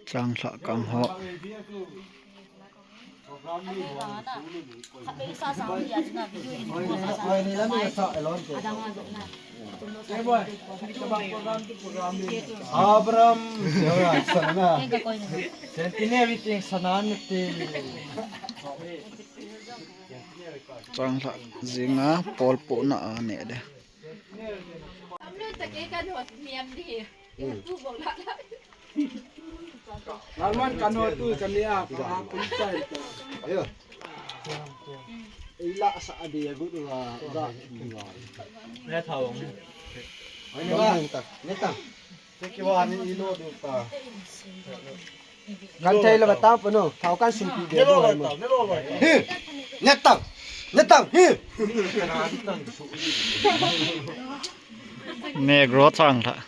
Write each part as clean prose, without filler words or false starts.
Songjang Nungah Gollhangho. Abram, sana. Sentini everything sanan ti. Songjang zinga polpo na ane deh. Lalman kanho tu kanlia puncai. Ayo. Ila sa adi agu tu udah. Ne thawong. Ini ba? Neta. Sekiwan ilo du ta. Kan chai la bata pano, thau kan simpi de do. Neta. Neta. Negro Songjang.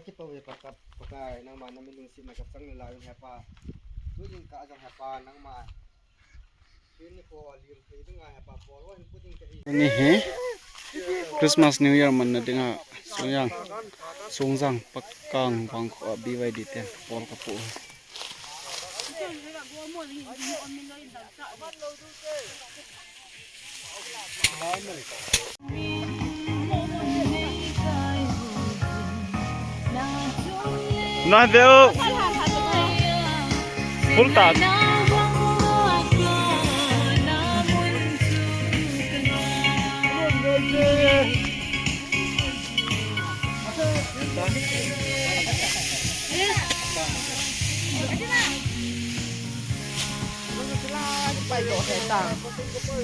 Kita boleh pakai nang mana minum si nak cang ni lain apa, tu jing ka jang apa nang mana, ini ko liur itu nggak apa polo ini puting ke Ini he Christmas New Year man na dinga Songjang pakang bangko BYD ten pol kapo. Nah deo full tag.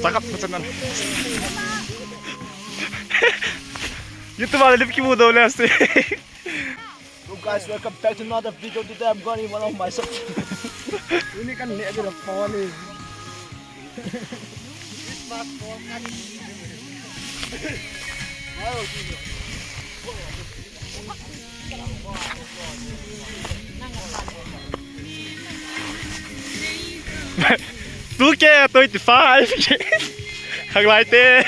Cakap pesanan. YouTube ada lebih kibu dah boleh sih. Guys, welcome back to another video. Today I'm going to one of my subs. Ini kan ni ada power ni. Tu ke 25 Hang lai te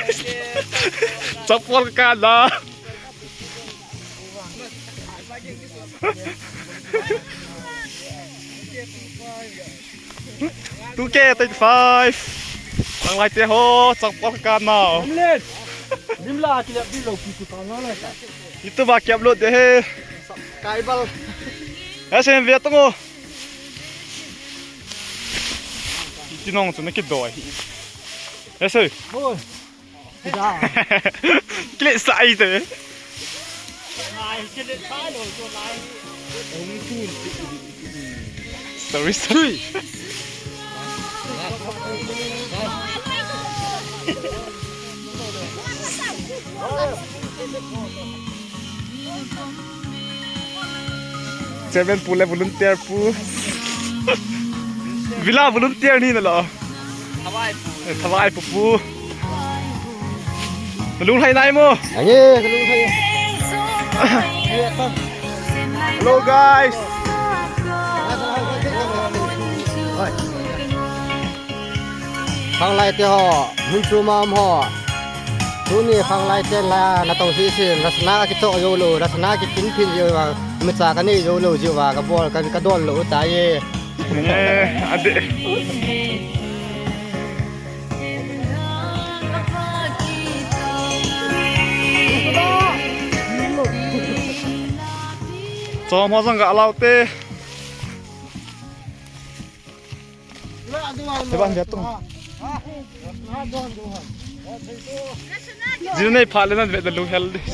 Sapol ka na Tu ke 25 Hang lai te ho Sapol ka na Dimla kilap di lo kitu tangan lah. Itu ba ki upload de he Kaibal. Sen viet tunggu Jinong tu nak doi. Ese. Oi. Tidak. Klik sai tu. Lai klik sai lo tu lai. Ini tu. Sorry. Seven pula volunteer pu. Villa volunteer ni nalo. Thawai pu. Lung hai nai mo. Ani, lung hai. Hello guys. Phang lai te ho, mun chu mam ho. Tu ni phang lai te la na tong si rasna ki to yo lo, rasna ki tin phin yo wa, mi cha ka ni yo lo ji wa ka bol ka don lo ta ye. Adik. So masa enggak laut teh. Depan jatuh. Jadi ni paling nanti dah lu hell deh.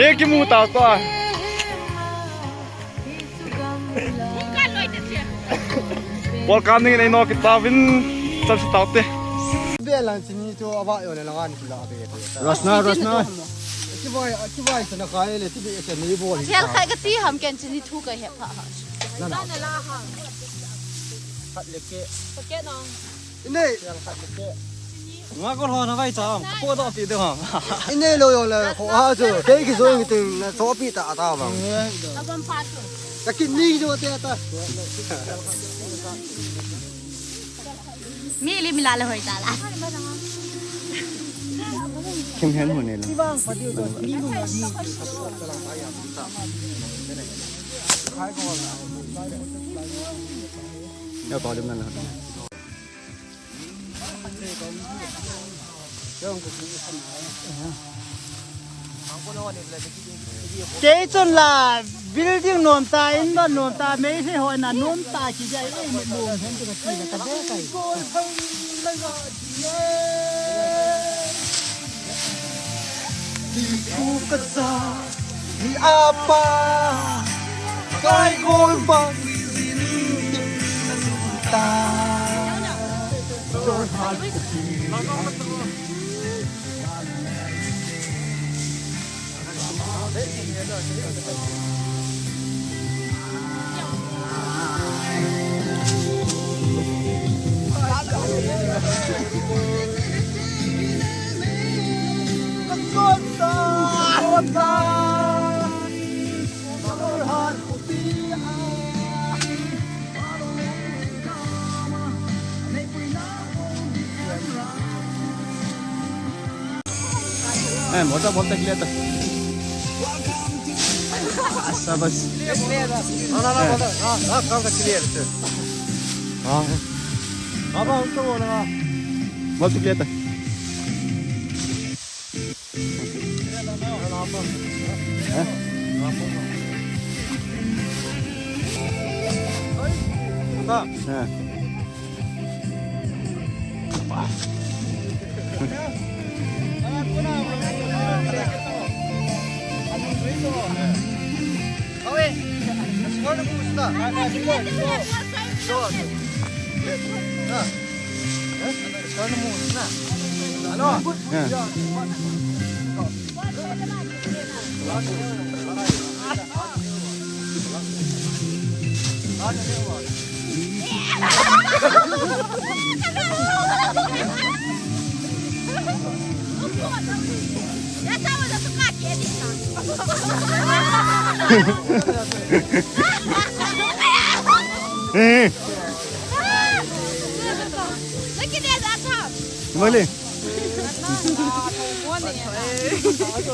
Kek mu tahu tu ah. Welcome ni no kita win sabsi tahu teh. Belang sini tu awak yo lengan pula be. Rasna. Kibai sana kai le ti be ni bol. Thiel khai ka ti ham ken chini thu ka hep ha. Na. Na la ha. Khat leke. Paket no. ini Nungah Gollhangho na vai cham ko do pi de ha ini lo yo la ho ha zo dei ki zo ngi ting na so pi ta ta bang Abang patu. ta ki ni jo te ta Mili milala hoy tala. Kim hen mo nila. Ya có điểm này là cái chân là building nôm ta in đó nôm ta mấy cái hồi là nôm ta chỉ dạy ấy một nôm hen cái gì là ta bé cái ku kasa ni apa kai gol bang ta rồi hal mau tak boleh lihat tak? Sabas. kau ka clear tu apa untuk orang Mau tak lihat tak? Ya tahu dah suka kiri kan. Lagi dia datang. Boleh.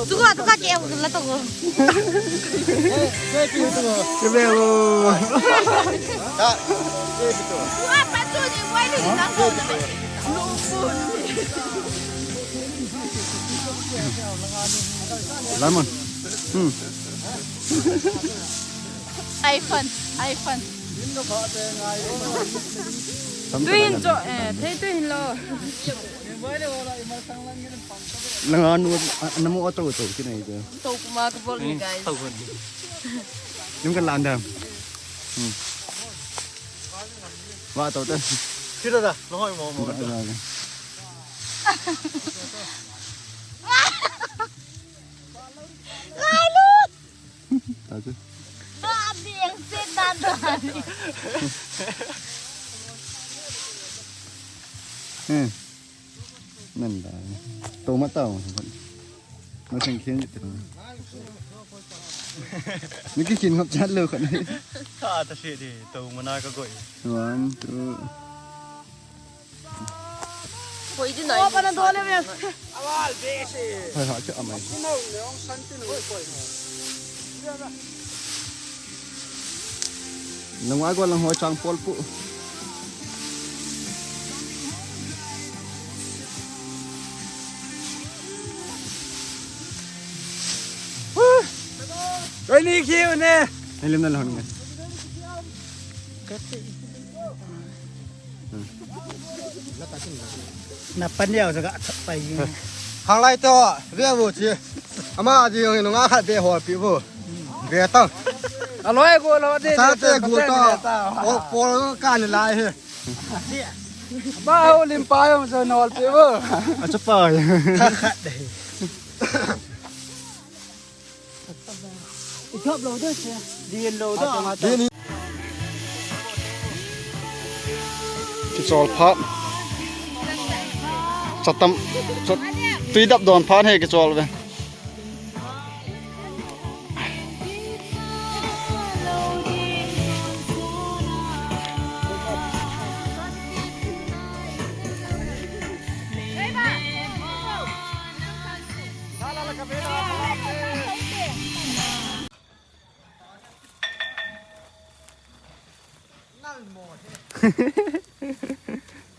Suka kiri lah tu. Kebelo. Apa tu ni? Why ni nangkau? Lemon. iPhone. Tuin cho thấy tuin lo. Lengan nemu auto tu cái này cơ. Tàu kuma ke bol ni guys. Nhưng cái làn đầm. Vợ tàu tên. chưa được nó hỏi mò Ngai lut. Tahu tu. Abi yang sedan tadi. Nên là tô mắt tàu nó thành khiến như thế này. Những cái chuyện ngọc chát lừa khỏi đấy. ta ta sẽ thì tàu mà na có gọi One, two. Koi di nai. Apa nak dole me? Thôi họ chứ ở mày. Nungah Gollhangho chang pol pu. cái này kêu nè Này liêm lên hòn ngay. nạp pan đeo rồi gạ phải hàng lai to về vô chi ama ji yong no nga khat be ho pi vô về tang nói cô nó đi sa te gu to po ka ni lai he bao lim pa không rồi nol pe vơ À chấp phải. khát đấy chop lô đó chứ đi lô đó đi ni It's all part. chatam tui dap don phan he ke chol ve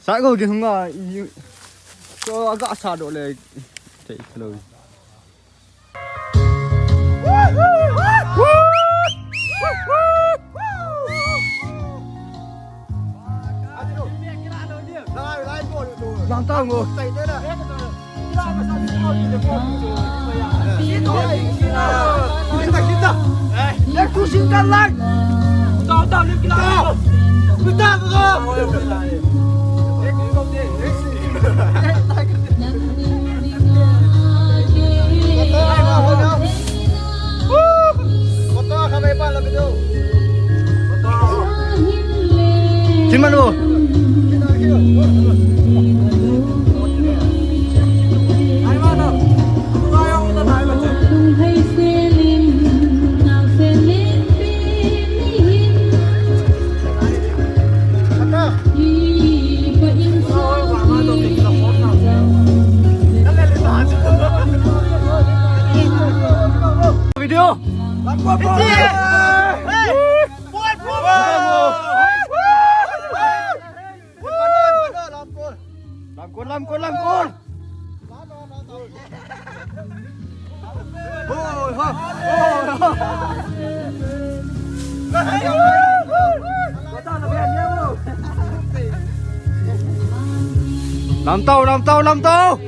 Saya kau dia enggak, so agak sadok le, tak slow. Lang tahu ngô. Kita. Yang tu simpan lang. Tahu ni kita. Kita kau. Gimana lu? Video. Lamkon. Làm tàu.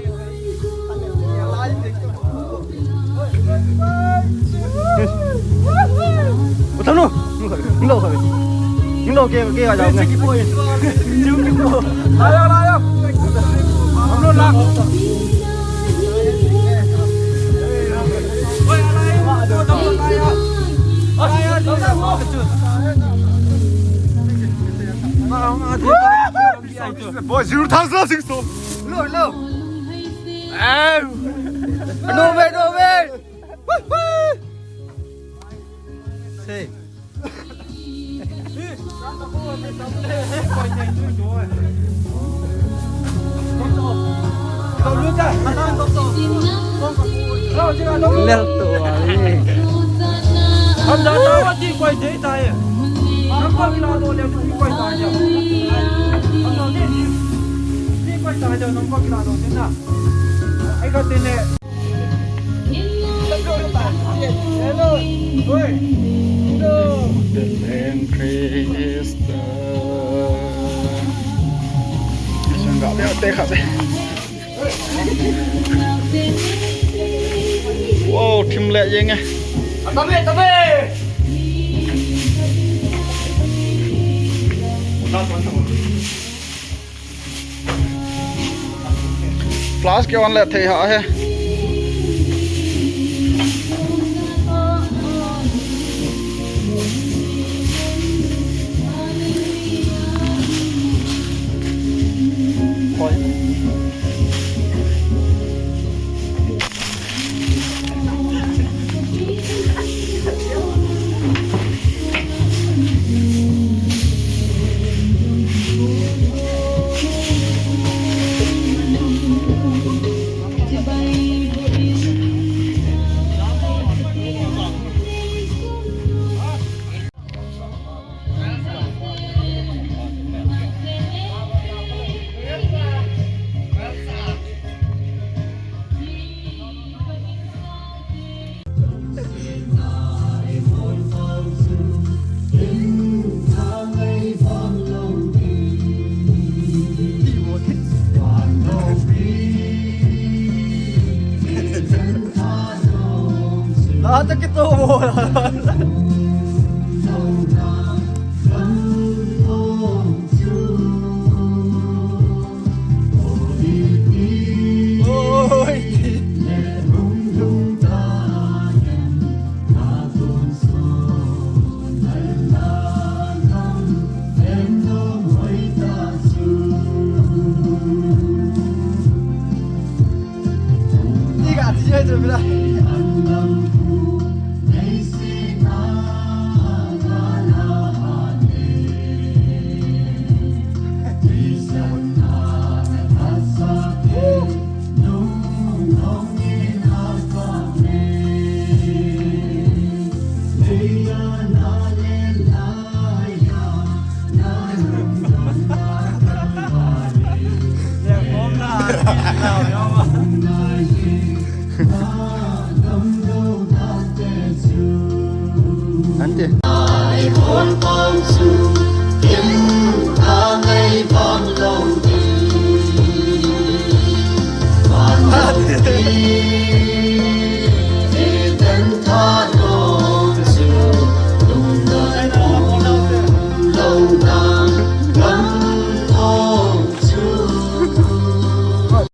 Thằng nó, những đồ kia vào dòng này. Lại không luôn lạc. Boy, zero thằng ra sinh sống. Lô. No way. Say. Leo tua đi. Anh đã tao đi quay giấy tay à? Năm qua cái nào rồi leo đi quay tay nhá. Anh nói đi quay tay rồi năm qua cái nào rồi thế nào? Anh có tiền này. Hello. Oi. The land Christ. Sang gặp đeo tê khắp đây. Wow, thim lẹ vậy nghe. Tame. Flash के on lẹ thầy họ है. Ada kita bola. Nanti.